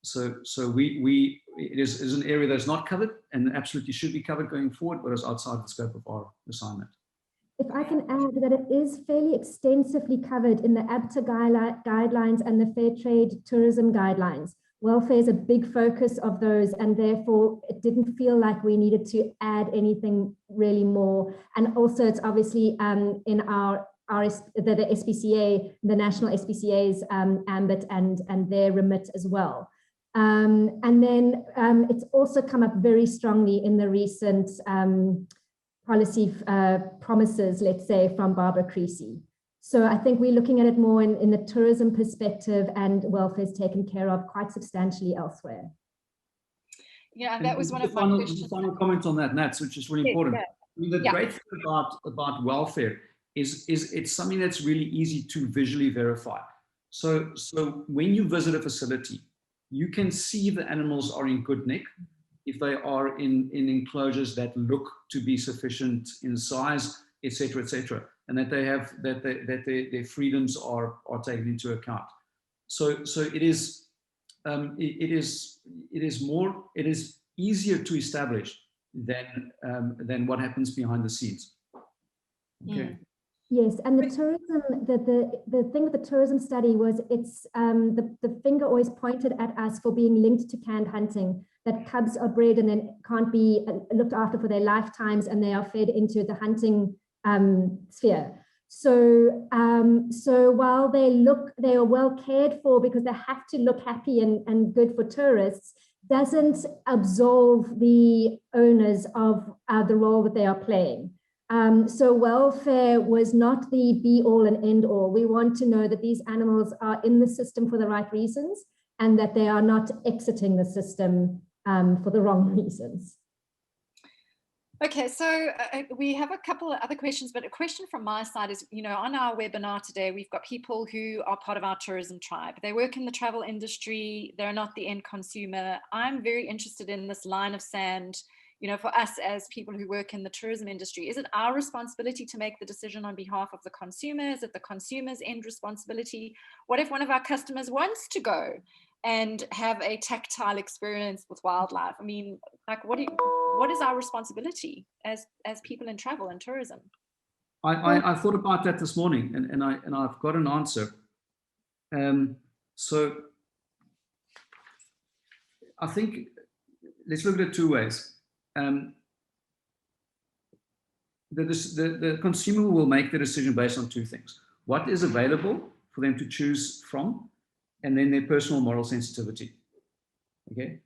So it is an area that's not covered and absolutely should be covered going forward, but is outside the scope of our assignment. If I can add that it is fairly extensively covered in the ABTA guidelines and the Fair Trade Tourism guidelines. Welfare is a big focus of those, and therefore it didn't feel like we needed to add anything really more. And also it's obviously in the SPCA, the national SPCA's ambit and their remit as well. And then it's also come up very strongly in the recent policy promises, let's say, from Barbara Creasy. So I think we're looking at it more in the tourism perspective, and welfare is taken care of quite substantially elsewhere. Yeah, and that was one of my questions. Final comment on that, Nats, which is really important. Yeah. I mean, the great thing about welfare is it's something that's really easy to visually verify. So when you visit a facility, you can see the animals are in good nick, if they are in enclosures that look to be sufficient in size, etc., and that they have their freedoms are taken into account. So it is easier to establish than what happens behind the scenes. Okay. Yes, and the tourism, the thing with the tourism study was it's the finger always pointed at us for being linked to canned hunting, that cubs are bred and then can't be looked after for their lifetimes, and they are fed into the hunting sphere. So while they are well cared for because they have to look happy and good for tourists, doesn't absolve the owners of the role that they are playing. So welfare was not the be all and end all. We want to know that these animals are in the system for the right reasons, and that they are not exiting the system for the wrong reasons. Okay, so we have a couple of other questions, but a question from my side is, on our webinar today, we've got people who are part of our tourism tribe. They work in the travel industry. They're not the end consumer. I'm very interested in this line of sand. For us as people who work in the tourism industry, is it our responsibility to make the decision on behalf of the consumer? Is it the consumer's end responsibility? What if one of our customers wants to go and have a tactile experience with wildlife? I mean, like, what is our responsibility as people in travel and tourism? I thought about that this morning, and I've got an answer. So I think let's look at it two ways. The consumer will make the decision based on two things: what is available for them to choose from, and then their personal moral sensitivity. Okay,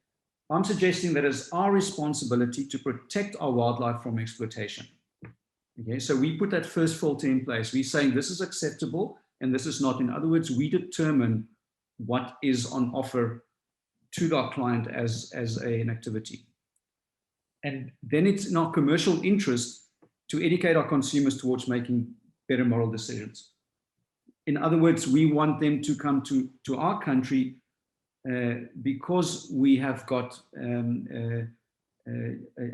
I'm suggesting that it's our responsibility to protect our wildlife from exploitation. Okay, so we put that first filter in place. We're saying this is acceptable and this is not. In other words, we determine what is on offer to our client as an activity. And then it's in our commercial interest to educate our consumers towards making better moral decisions. In other words, we want them to come to our country because we have got a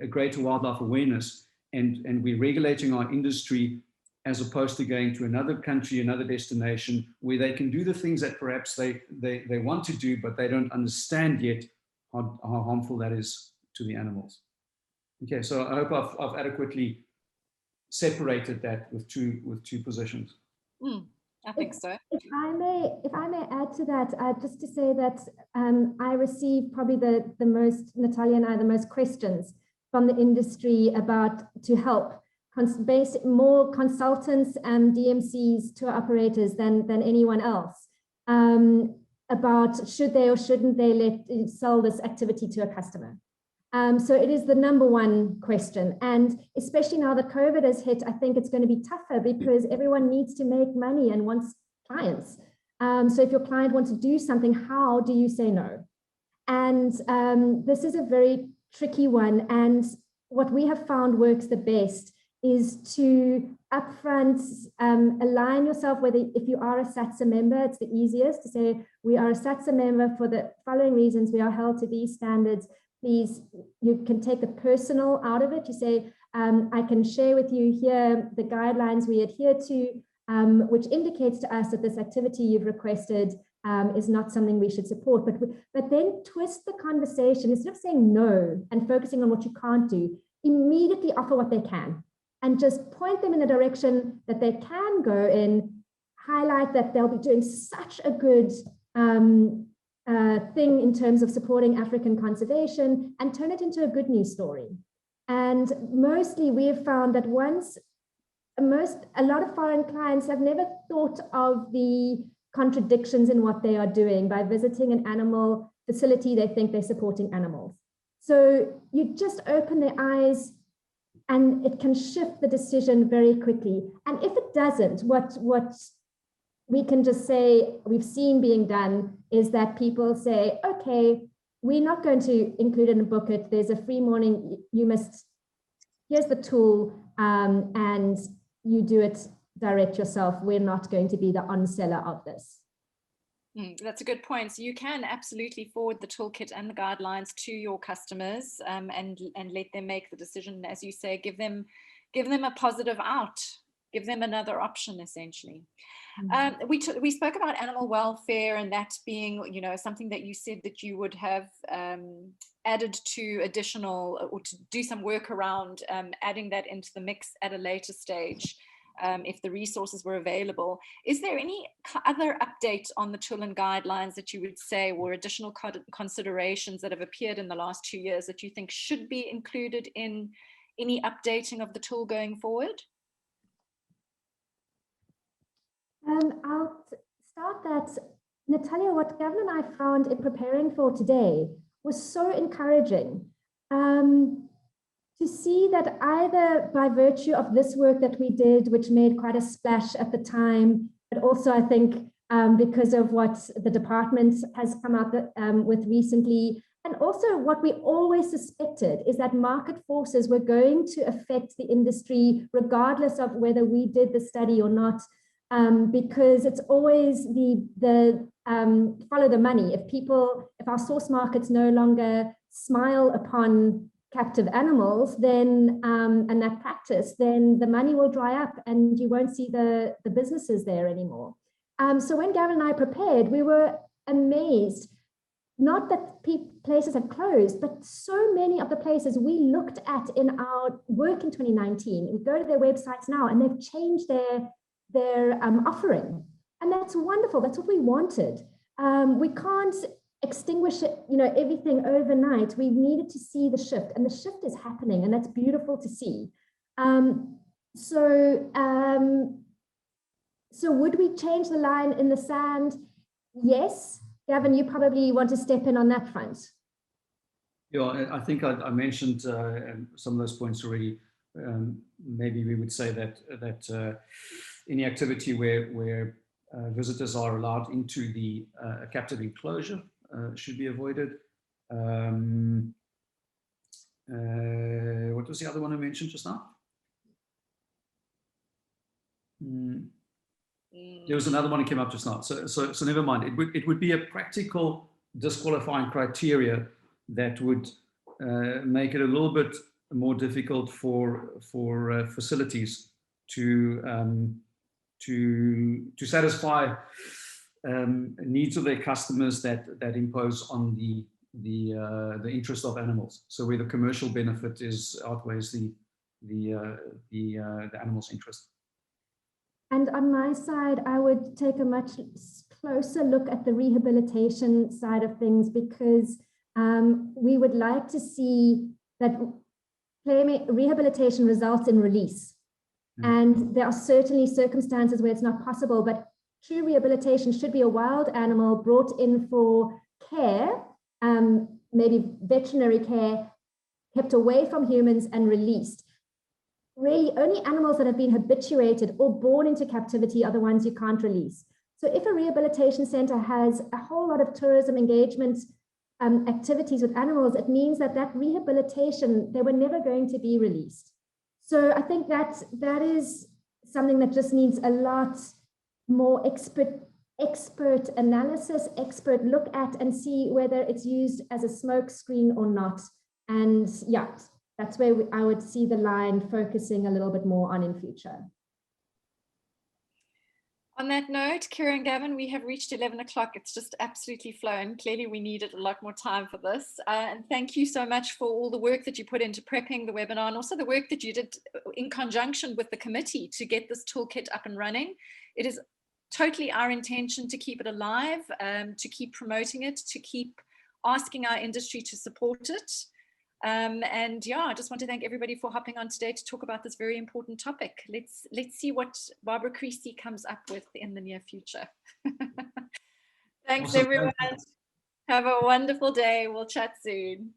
greater wildlife awareness, and we're regulating our industry as opposed to going to another country, another destination where they can do the things that perhaps they want to do, but they don't understand yet how harmful that is to the animals. Okay, so I hope I've adequately separated that with two positions. I think so. If I may add to that, just to say that I received probably the most, Natalia and I, the most questions from the industry about to help more consultants and DMCs, tour operators than anyone else, about should they or shouldn't they sell this activity to a customer. So it is the number one question. And especially now that COVID has hit, I think it's going to be tougher because everyone needs to make money and wants clients. So if your client wants to do something, how do you say no? And this is a very tricky one. And what we have found works the best is to upfront align yourself, whether if you are a SATSA member, it's the easiest to say, we are a SATSA member for the following reasons, we are held to these standards. Please, you can take the personal out of it. You say, I can share with you here the guidelines we adhere to, which indicates to us that this activity you've requested is not something we should support. But then twist the conversation. Instead of saying no and focusing on what you can't do, immediately offer what they can and just point them in the direction that they can go in, highlight that they'll be doing such a good thing in terms of supporting African conservation, and turn it into a good news story. And mostly we have found that a lot of foreign clients have never thought of the contradictions in what they are doing. By visiting an animal facility, they think they're supporting animals. So you just open their eyes and it can shift the decision very quickly. And if it doesn't, what we can just say we've seen being done is that people say, okay, we're not going to include it in a booklet. There's a free morning. Here's the tool, and you do it direct yourself. We're not going to be the on-seller of this. That's a good point. So you can absolutely forward the toolkit and the guidelines to your customers, and let them make the decision. As you say, give them a positive out. Give them another option, essentially. We spoke about animal welfare and that being, something that you said that you would have added to additional, or to do some work around adding that into the mix at a later stage, if the resources were available. Is there any other update on the tool and guidelines that you would say were additional considerations that have appeared in the last 2 years that you think should be included in any updating of the tool going forward? I'll start that. Natalia, what Gavin and I found in preparing for today was so encouraging to see that either by virtue of this work that we did, which made quite a splash at the time, but also I think because of what the department has come up with recently, and also what we always suspected is that market forces were going to affect the industry regardless of whether we did the study or not. Because it's always the follow the money. If our source markets no longer smile upon captive animals, then and that practice, then the money will dry up and you won't see the businesses there anymore. So when Gavin and I prepared, we were amazed, not that places had closed, but so many of the places we looked at in our work in 2019, we go to their websites now and they've changed their offering, and that's wonderful. That's what we wanted. We can't extinguish it, everything overnight. We needed to see the shift, and the shift is happening, and that's beautiful to see. So would we change the line in the sand? Yes. Gavin, you probably want to step in on that front. Yeah, I think I mentioned some of those points already. Maybe we would say that any activity where visitors are allowed into the captive enclosure should be avoided. What was the other one I mentioned just now? There was another one that came up just now. So never mind. It would be a practical disqualifying criteria that would make it a little bit more difficult for facilities to satisfy needs of their customers that impose on the interest of animals. So where the commercial benefit outweighs the animal's interest. And on my side, I would take a much closer look at the rehabilitation side of things, because we would like to see that rehabilitation results in release. And there are certainly circumstances where it's not possible, but true rehabilitation should be a wild animal brought in for care, maybe veterinary care, kept away from humans and released. Really, only animals that have been habituated or born into captivity are the ones you can't release. So if a rehabilitation center has a whole lot of tourism engagement activities with animals, it means that rehabilitation, they were never going to be released. So I think that is something that just needs a lot more expert analysis, expert look at, and see whether it's used as a smoke screen or not. And yeah, that's where I would see the line focusing a little bit more on in future. On that note, Kira and Gavin, we have reached 11 o'clock. It's just absolutely flown. Clearly, we needed a lot more time for this. And thank you so much for all the work that you put into prepping the webinar, and also the work that you did in conjunction with the committee to get this toolkit up and running. It is totally our intention to keep it alive, to keep promoting it, to keep asking our industry to support it. And yeah, I just want to thank everybody for hopping on today to talk about this very important topic. Let's see what Barbara Creasy comes up with in the near future. Thanks, awesome. Everyone. Have a wonderful day. We'll chat soon.